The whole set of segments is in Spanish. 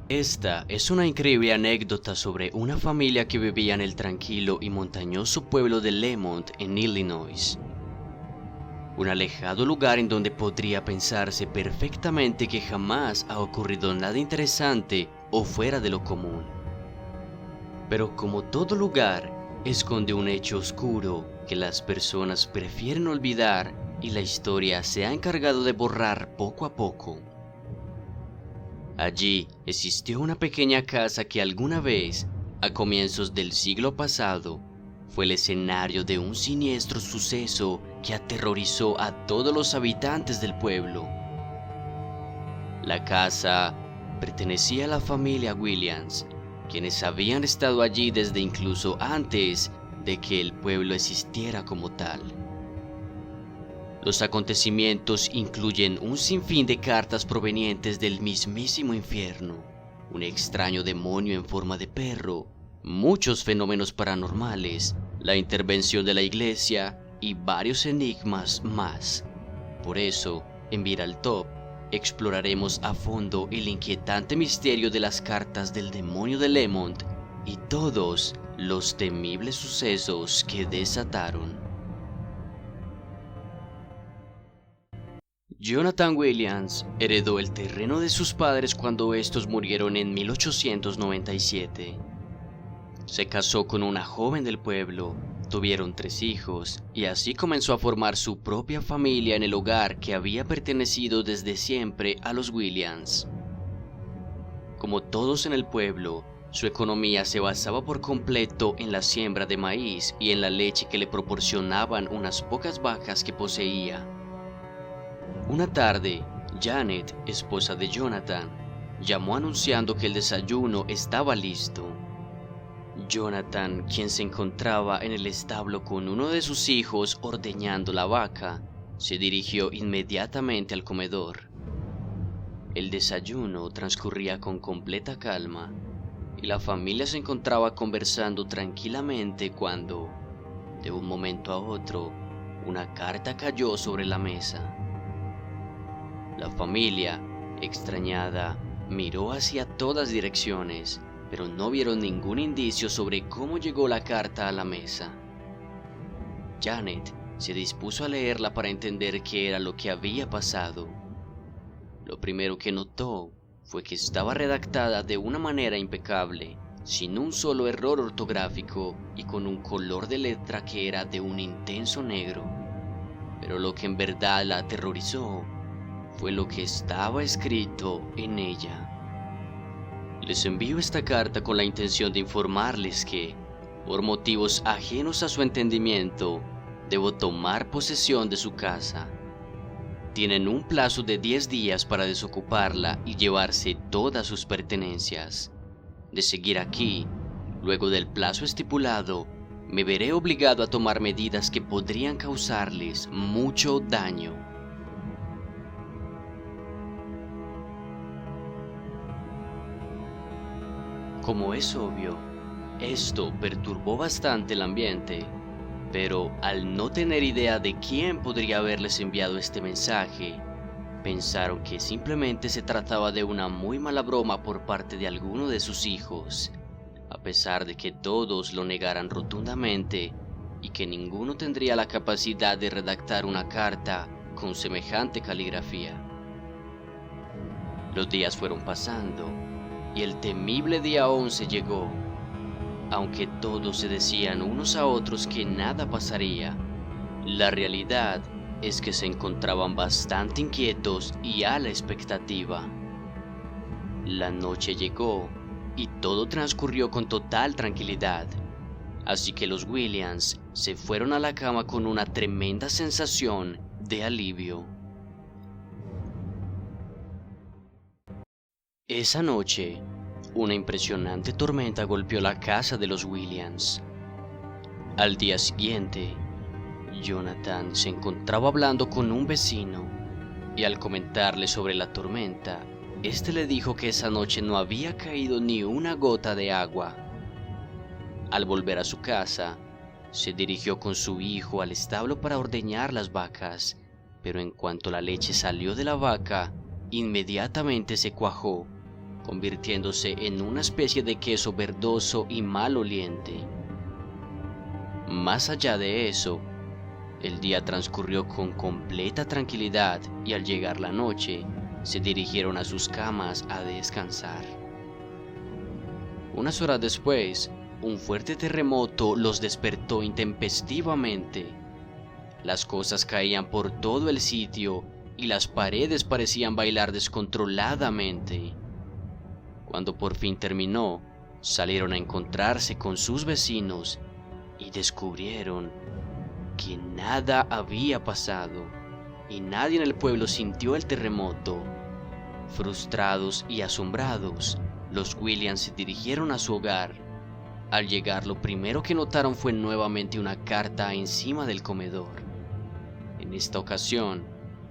Esta es una increíble anécdota sobre una familia que vivía en el tranquilo y montañoso pueblo de Lemont, en Illinois. Un alejado lugar en donde podría pensarse perfectamente que jamás ha ocurrido nada interesante o fuera de lo común. Pero como todo lugar, esconde un hecho oscuro que las personas prefieren olvidar y la historia se ha encargado de borrar poco a poco. Allí existió una pequeña casa que alguna vez, a comienzos del siglo pasado, fue el escenario de un siniestro suceso que aterrorizó a todos los habitantes del pueblo. La casa pertenecía a la familia Williams, quienes habían estado allí desde incluso antes de que el pueblo existiera como tal. Los acontecimientos incluyen un sinfín de cartas provenientes del mismísimo infierno, un extraño demonio en forma de perro, muchos fenómenos paranormales, la intervención de la iglesia y varios enigmas más. Por eso, en Viral Top, exploraremos a fondo el inquietante misterio de las cartas del demonio de Lemont y todos los temibles sucesos que desataron. Jonathan Williams heredó el terreno de sus padres cuando estos murieron en 1897. Se casó con una joven del pueblo, tuvieron 3 hijos y así comenzó a formar su propia familia en el hogar que había pertenecido desde siempre a los Williams. Como todos en el pueblo, su economía se basaba por completo en la siembra de maíz y en la leche que le proporcionaban unas pocas vacas que poseía. Una tarde, Janet, esposa de Jonathan, llamó anunciando que el desayuno estaba listo. Jonathan, quien se encontraba en el establo con uno de sus hijos ordeñando la vaca, se dirigió inmediatamente al comedor. El desayuno transcurría con completa calma y la familia se encontraba conversando tranquilamente cuando, de un momento a otro, una carta cayó sobre la mesa. La familia, extrañada, miró hacia todas direcciones, pero no vieron ningún indicio sobre cómo llegó la carta a la mesa. Janet se dispuso a leerla para entender qué era lo que había pasado. Lo primero que notó fue que estaba redactada de una manera impecable, sin un solo error ortográfico y con un color de letra que era de un intenso negro. Pero lo que en verdad la aterrorizó fue lo que estaba escrito en ella. Les envío esta carta con la intención de informarles que, por motivos ajenos a su entendimiento, debo tomar posesión de su casa. Tienen un plazo de 10 días para desocuparla y llevarse todas sus pertenencias. De seguir aquí, luego del plazo estipulado, me veré obligado a tomar medidas que podrían causarles mucho daño. Como es obvio, esto perturbó bastante el ambiente, pero al no tener idea de quién podría haberles enviado este mensaje, pensaron que simplemente se trataba de una muy mala broma por parte de alguno de sus hijos, a pesar de que todos lo negaran rotundamente y que ninguno tendría la capacidad de redactar una carta con semejante caligrafía. Los días fueron pasando y el temible día 11 llegó. Aunque todos se decían unos a otros que nada pasaría, la realidad es que se encontraban bastante inquietos y a la expectativa. La noche llegó y todo transcurrió con total tranquilidad, así que los Williams se fueron a la cama con una tremenda sensación de alivio. Esa noche, una impresionante tormenta golpeó la casa de los Williams. Al día siguiente, Jonathan se encontraba hablando con un vecino y al comentarle sobre la tormenta, este le dijo que esa noche no había caído ni una gota de agua. Al volver a su casa, se dirigió con su hijo al establo para ordeñar las vacas, pero en cuanto la leche salió de la vaca, inmediatamente se cuajó, convirtiéndose en una especie de queso verdoso y maloliente. Más allá de eso, el día transcurrió con completa tranquilidad y al llegar la noche, se dirigieron a sus camas a descansar. Unas horas después, un fuerte terremoto los despertó intempestivamente. Las cosas caían por todo el sitio y las paredes parecían bailar descontroladamente. Cuando por fin terminó, salieron a encontrarse con sus vecinos y descubrieron que nada había pasado y nadie en el pueblo sintió el terremoto. Frustrados y asombrados, los Williams se dirigieron a su hogar. Al llegar, lo primero que notaron fue nuevamente una carta encima del comedor. En esta ocasión,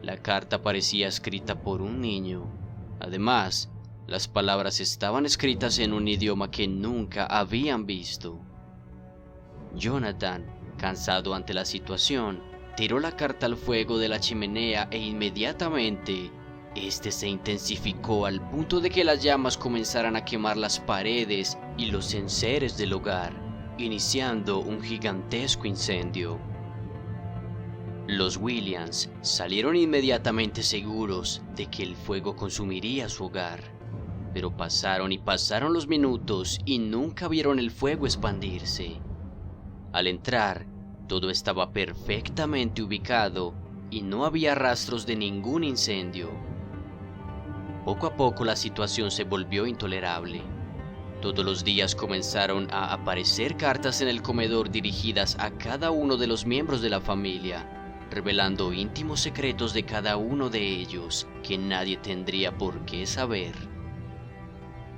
la carta parecía escrita por un niño. Además, las palabras estaban escritas en un idioma que nunca habían visto. Jonathan, cansado ante la situación, tiró la carta al fuego de la chimenea e inmediatamente este se intensificó al punto de que las llamas comenzaran a quemar las paredes y los enseres del hogar, iniciando un gigantesco incendio. Los Williams salieron inmediatamente seguros de que el fuego consumiría su hogar, pero pasaron y pasaron los minutos y nunca vieron el fuego expandirse. Al entrar, todo estaba perfectamente ubicado y no había rastros de ningún incendio. Poco a poco la situación se volvió intolerable. Todos los días comenzaron a aparecer cartas en el comedor dirigidas a cada uno de los miembros de la familia, revelando íntimos secretos de cada uno de ellos que nadie tendría por qué saber.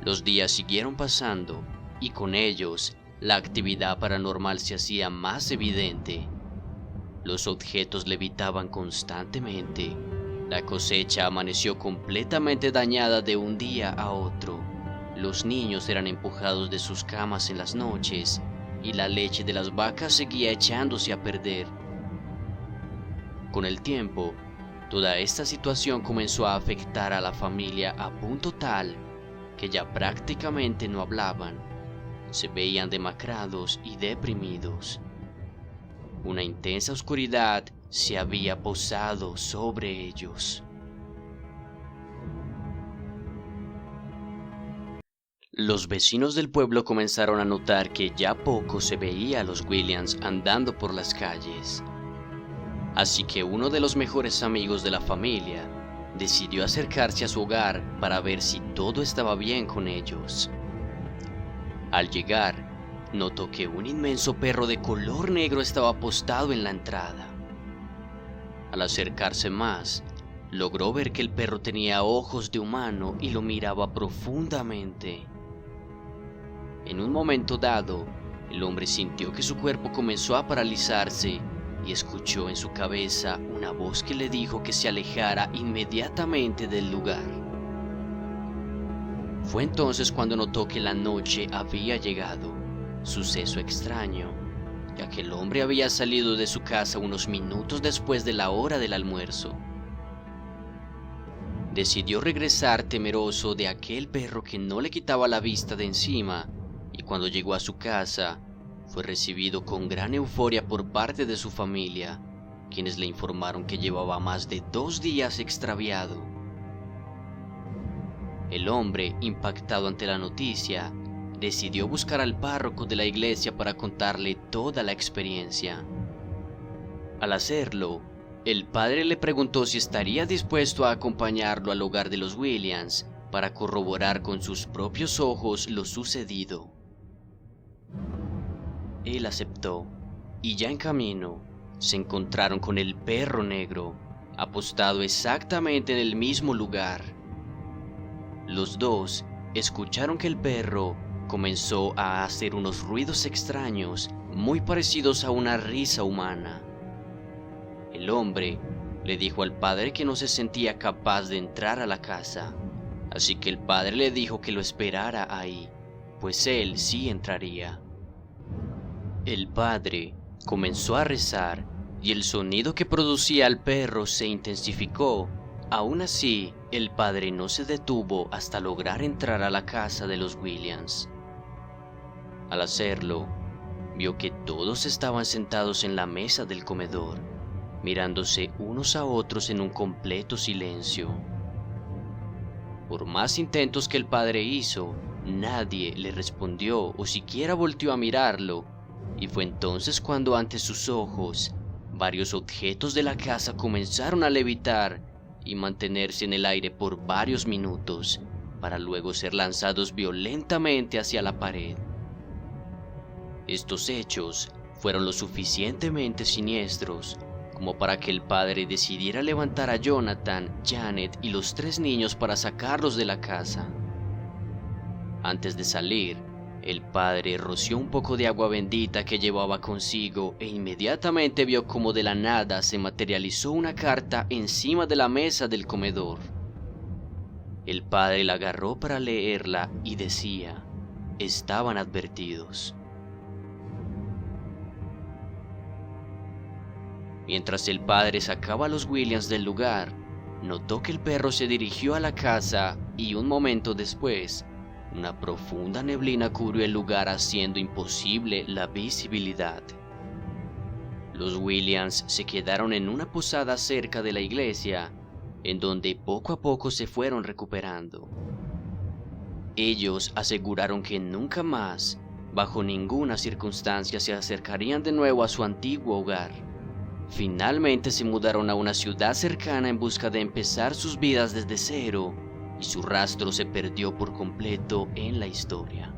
Los días siguieron pasando y con ellos la actividad paranormal se hacía más evidente. Los objetos levitaban constantemente. La cosecha amaneció completamente dañada de un día a otro. Los niños eran empujados de sus camas en las noches y la leche de las vacas seguía echándose a perder. Con el tiempo, toda esta situación comenzó a afectar a la familia a punto tal que ya prácticamente no hablaban. Se veían demacrados y deprimidos. Una intensa oscuridad se había posado sobre ellos. Los vecinos del pueblo comenzaron a notar que ya poco se veía a los Williams andando por las calles. Así que uno de los mejores amigos de la familia decidió acercarse a su hogar para ver si todo estaba bien con ellos. Al llegar, notó que un inmenso perro de color negro estaba apostado en la entrada. Al acercarse más, logró ver que el perro tenía ojos de humano y lo miraba profundamente. En un momento dado, el hombre sintió que su cuerpo comenzó a paralizarse y escuchó en su cabeza una voz que le dijo que se alejara inmediatamente del lugar. Fue entonces cuando notó que la noche había llegado, suceso extraño, ya que el hombre había salido de su casa unos minutos después de la hora del almuerzo. Decidió regresar temeroso de aquel perro que no le quitaba la vista de encima, y cuando llegó a su casa, fue recibido con gran euforia por parte de su familia, quienes le informaron que llevaba más de 2 días extraviado. El hombre, impactado ante la noticia, decidió buscar al párroco de la iglesia para contarle toda la experiencia. Al hacerlo, el padre le preguntó si estaría dispuesto a acompañarlo al hogar de los Williams para corroborar con sus propios ojos lo sucedido. Él aceptó, y ya en camino, se encontraron con el perro negro, apostado exactamente en el mismo lugar. Los dos escucharon que el perro comenzó a hacer unos ruidos extraños, muy parecidos a una risa humana. El hombre le dijo al padre que no se sentía capaz de entrar a la casa, así que el padre le dijo que lo esperara ahí, pues él sí entraría. El padre comenzó a rezar y el sonido que producía el perro se intensificó Aún así, el padre no se detuvo hasta lograr entrar a la casa de los Williams. Al hacerlo, vio que todos estaban sentados en la mesa del comedor, mirándose unos a otros en un completo silencio. Por más intentos que el padre hizo, nadie le respondió o siquiera volteó a mirarlo, y fue entonces cuando ante sus ojos, varios objetos de la casa comenzaron a levitar y mantenerse en el aire por varios minutos, para luego ser lanzados violentamente hacia la pared. Estos hechos fueron lo suficientemente siniestros como para que el padre decidiera levantar a Jonathan, Janet y los 3 niños para sacarlos de la casa. Antes de salir, el padre roció un poco de agua bendita que llevaba consigo e inmediatamente vio como de la nada se materializó una carta encima de la mesa del comedor. El padre la agarró para leerla y decía: estaban advertidos. Mientras el padre sacaba a los Williams del lugar, notó que el perro se dirigió a la casa y un momento después, una profunda neblina cubrió el lugar haciendo imposible la visibilidad. Los Williams se quedaron en una posada cerca de la iglesia, en donde poco a poco se fueron recuperando. Ellos aseguraron que nunca más, bajo ninguna circunstancia, se acercarían de nuevo a su antiguo hogar. Finalmente se mudaron a una ciudad cercana en busca de empezar sus vidas desde cero, y su rastro se perdió por completo en la historia.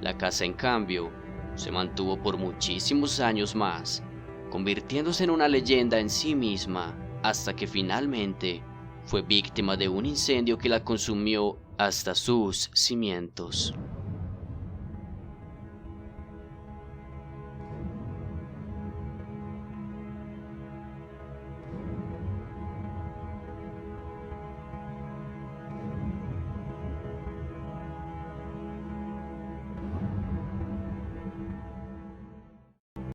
La casa, en cambio, se mantuvo por muchísimos años más, convirtiéndose en una leyenda en sí misma, hasta que finalmente fue víctima de un incendio que la consumió hasta sus cimientos.